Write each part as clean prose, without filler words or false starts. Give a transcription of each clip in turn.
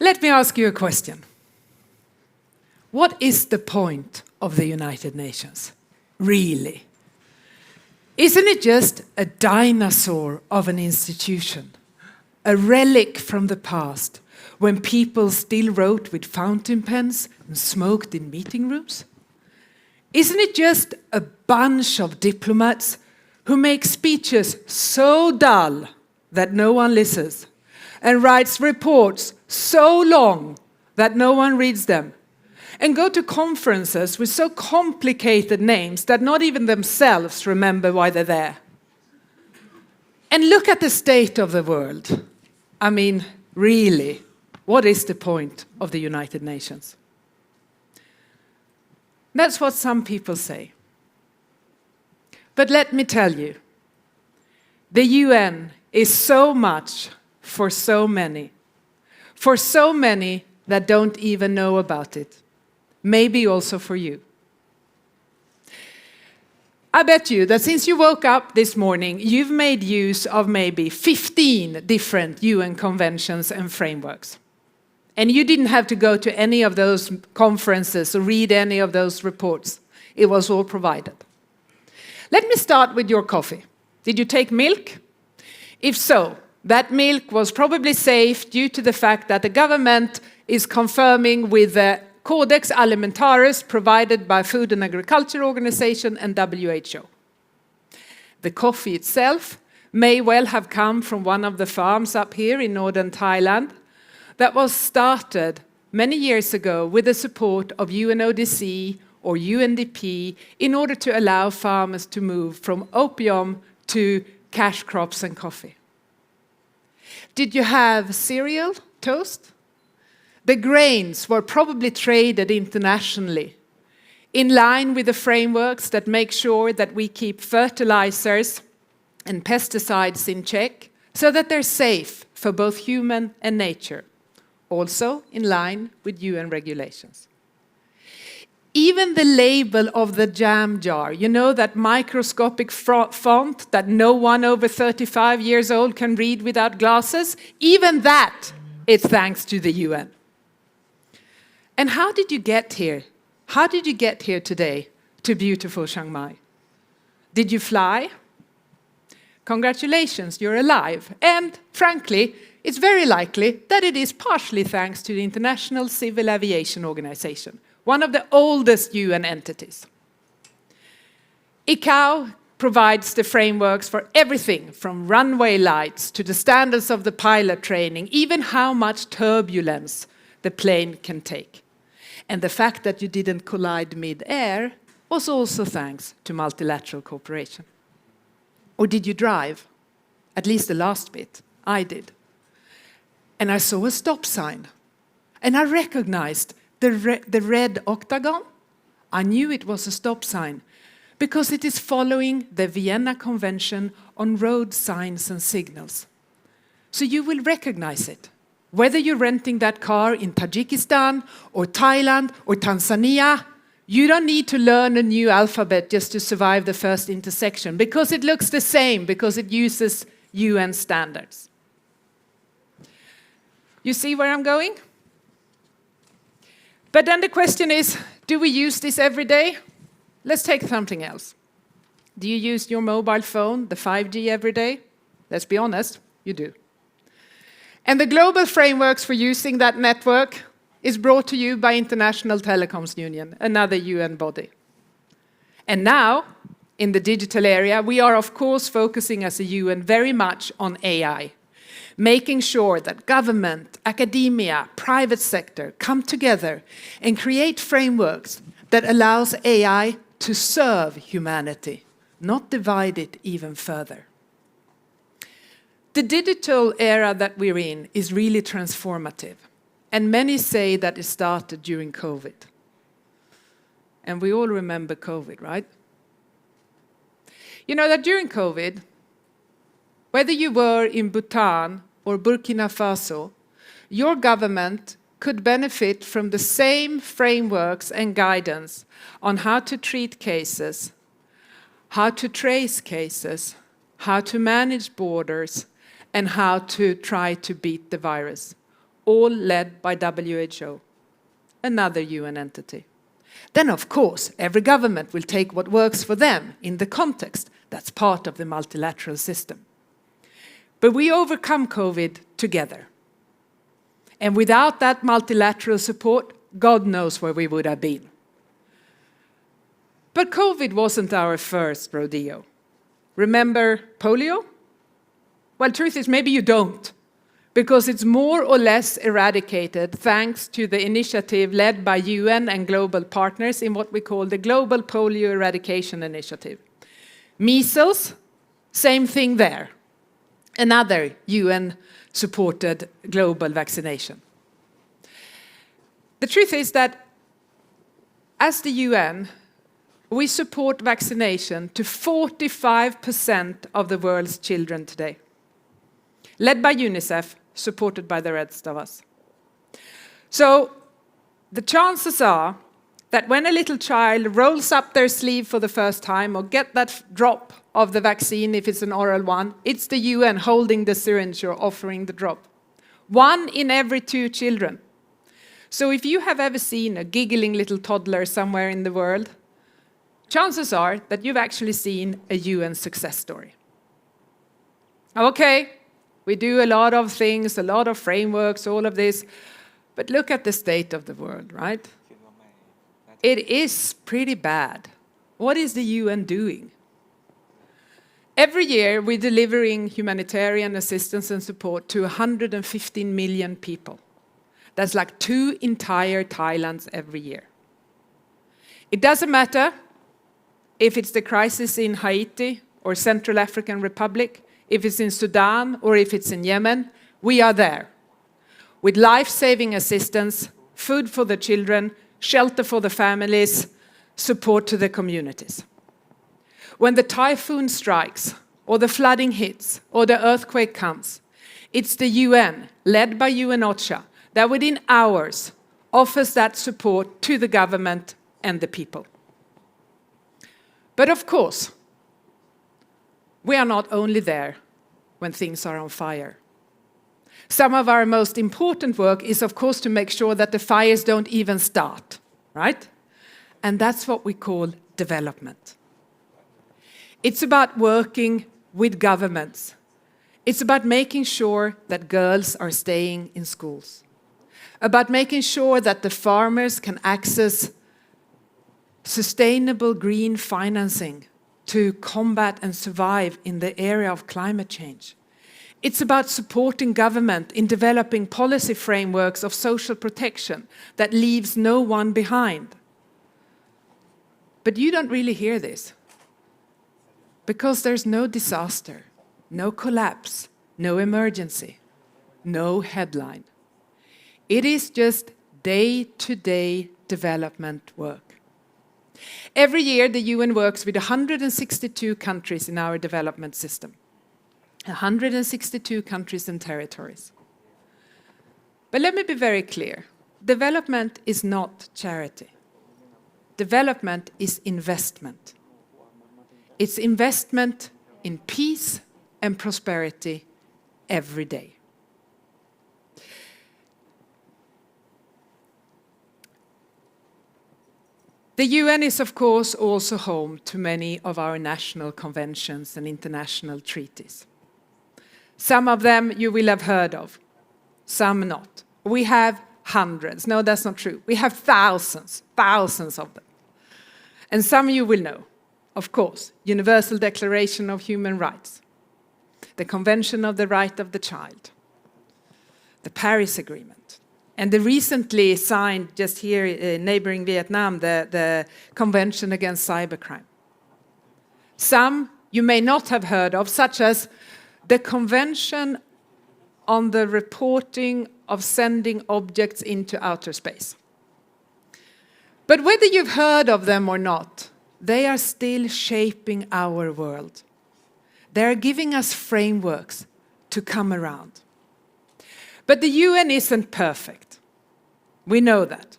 Let me ask you a question. What is the point of the United Nations, really? Isn't it just a dinosaur of an institution, a relic from the past, when people still wrote with fountain pens and smoked in meeting rooms? Isn't it just a bunch of diplomats who make speeches so dull that no one listens, and writes reports so long that no one reads them, and go to conferences with so complicated names that not even themselves remember why they're there? And look at the state of the world. I mean, really, what is the point of the United Nations? That's what some people say. But let me tell you, the UN is so much for so many that don't even know about it. Maybe also for you. I bet you that since you woke up this morning, you've made use of maybe 15 different UN conventions and frameworks. And you didn't have to go to any of those conferences or read any of those reports. It was all provided. Let me start with your coffee. Did you take milk? If so, that milk was probably safe due to the fact that the government is confirming with the Codex Alimentarius provided by Food and Agriculture Organization and WHO. The coffee itself may well have come from one of the farms up here in northern Thailand that was started many years ago with the support of UNODC or UNDP in order to allow farmers to move from opium to cash crops and coffee. Did you have cereal, toast? The grains were probably traded internationally in line with the frameworks that make sure that we keep fertilizers and pesticides in check so that they're safe for both human and nature, also in line with UN regulations. Even the label of the jam jar, you know, that microscopic font that no one over 35 years old can read without glasses, even that is thanks to the UN. And how did you get here? How did you get here today to beautiful Chiang Mai? Did you fly? Congratulations, you're alive. And frankly, it's very likely that it is partially thanks to the International Civil Aviation Organization, one of the oldest UN entities. ICAO provides the frameworks for everything from runway lights to the standards of the pilot training, even how much turbulence the plane can take. And the fact that you didn't collide mid-air was also thanks to multilateral cooperation. Or did you drive? At least the last bit. I did. And I saw a stop sign. And I recognized the red octagon. I knew it was a stop sign because it is following the Vienna Convention on Road Signs and Signals. So you will recognize it. Whether you're renting that car in Tajikistan or Thailand or Tanzania, you don't need to learn a new alphabet just to survive the first intersection because it looks the same, because it uses UN standards. You see where I'm going? But then the question is, do we use this every day? Let's take something else. Do you use your mobile phone, the 5G, every day? Let's be honest, you do. And the global frameworks for using that network is brought to you by International Telecoms Union, another UN body. And now, in the digital area, we are of course focusing as a UN very much on AI, making sure that government, academia, private sector come together and create frameworks that allows AI to serve humanity, not divide it even further. The digital era that we're in is really transformative. And many say that it started during COVID. And we all remember COVID, right? You know that during COVID, whether you were in Bhutan or Burkina Faso, your government could benefit from the same frameworks and guidance on how to treat cases, how to trace cases, how to manage borders, and how to try to beat the virus, all led by WHO, another UN entity. Then, of course, every government will take what works for them in the context. That's part of the multilateral system. But we overcome COVID together. And without that multilateral support, God knows where we would have been. But COVID wasn't our first rodeo. Remember polio? Well, truth is, maybe you don't, because it's more or less eradicated thanks to the initiative led by UN and global partners in what we call the Global Polio Eradication Initiative. Measles, same thing there. Another UN-supported global vaccination. The truth is that as the UN, we support vaccination to 45% of the world's children today. Led by UNICEF, supported by the rest of us. So the chances are that when a little child rolls up their sleeve for the first time or get that drop of the vaccine, if it's an oral one, it's the UN holding the syringe or offering the drop. 1 in every 2 children. So if you have ever seen a giggling little toddler somewhere in the world, chances are that you've actually seen a UN success story. Okay, we do a lot of things, a lot of frameworks, all of this, but look at the state of the world, right? It is pretty bad. What is the UN doing? Every year, we're delivering humanitarian assistance and support to 115 million people. That's like 2 entire Thailands every year. It doesn't matter if it's the crisis in Haiti or Central African Republic, if it's in Sudan or if it's in Yemen, we are there. With life-saving assistance, food for the children, shelter for the families, support to the communities. When the typhoon strikes, or the flooding hits, or the earthquake comes, it's the UN, led by UNOCHA, that within hours offers that support to the government and the people. But of course, we are not only there when things are on fire. Some of our most important work is, of course, to make sure that the fires don't even start, right? And that's what we call development. It's about working with governments. It's about making sure that girls are staying in schools. About making sure that the farmers can access sustainable green financing to combat and survive in the area of climate change. It's about supporting government in developing policy frameworks of social protection that leaves no one behind. But you don't really hear this, because there's no disaster, no collapse, no emergency, no headline. It is just day-to-day development work. Every year, the UN works with 162 countries in our development system. 162 countries and territories. But let me be very clear. Development is not charity. Development is investment. It's investment in peace and prosperity every day. The UN is, of course, also home to many of our national conventions and international treaties. Some of them you will have heard of, some not. We have hundreds. No, that's not true. We have thousands of them. And some you will know, of course, Universal Declaration of Human Rights, the Convention of the Right of the Child, the Paris Agreement, and the recently signed, just here in neighboring Vietnam, the Convention Against Cybercrime. Some you may not have heard of, such as the Convention on the Reporting of Sending Objects into Outer Space. But whether you've heard of them or not, they are still shaping our world. They are giving us frameworks to come around. But the UN isn't perfect. We know that.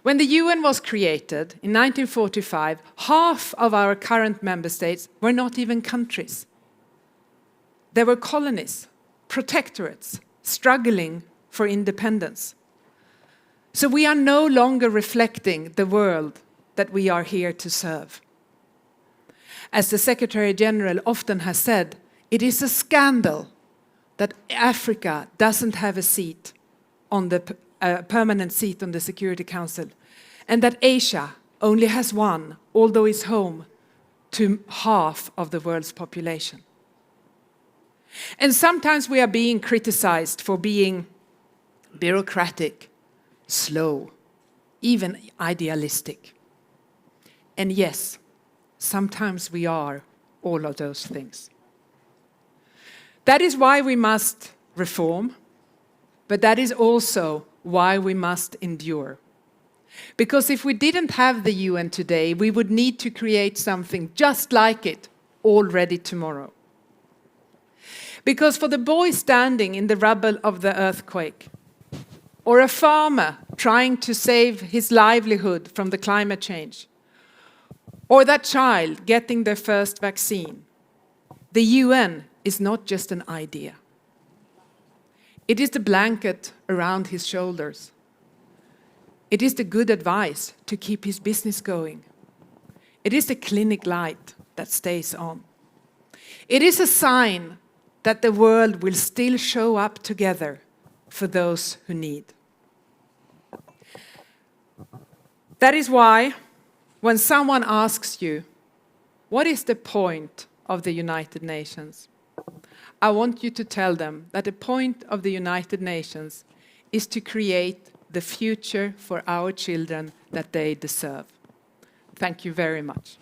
When the UN was created in 1945, half of our current member states were not even countries. They were colonies, protectorates, struggling for independence. So we are no longer reflecting the world that we are here to serve. As the Secretary General often has said, it is a scandal that Africa doesn't have a seat on the permanent seat on the Security Council, and that Asia only has one, although it's home to half of the world's population. And sometimes we are being criticized for being bureaucratic, slow, even idealistic. And yes, sometimes we are all of those things. That is why we must reform, but that is also why we must endure. Because if we didn't have the UN today, we would need to create something just like it already tomorrow. Because for the boy standing in the rubble of the earthquake, or a farmer trying to save his livelihood from the climate change, or that child getting their first vaccine, the UN is not just an idea. It is the blanket around his shoulders. It is the good advice to keep his business going. It is the clinic light that stays on. It is a sign that the world will still show up together for those who need. That is why, when someone asks you, what is the point of the United Nations? I want you to tell them that the point of the United Nations is to create the future for our children that they deserve. Thank you very much.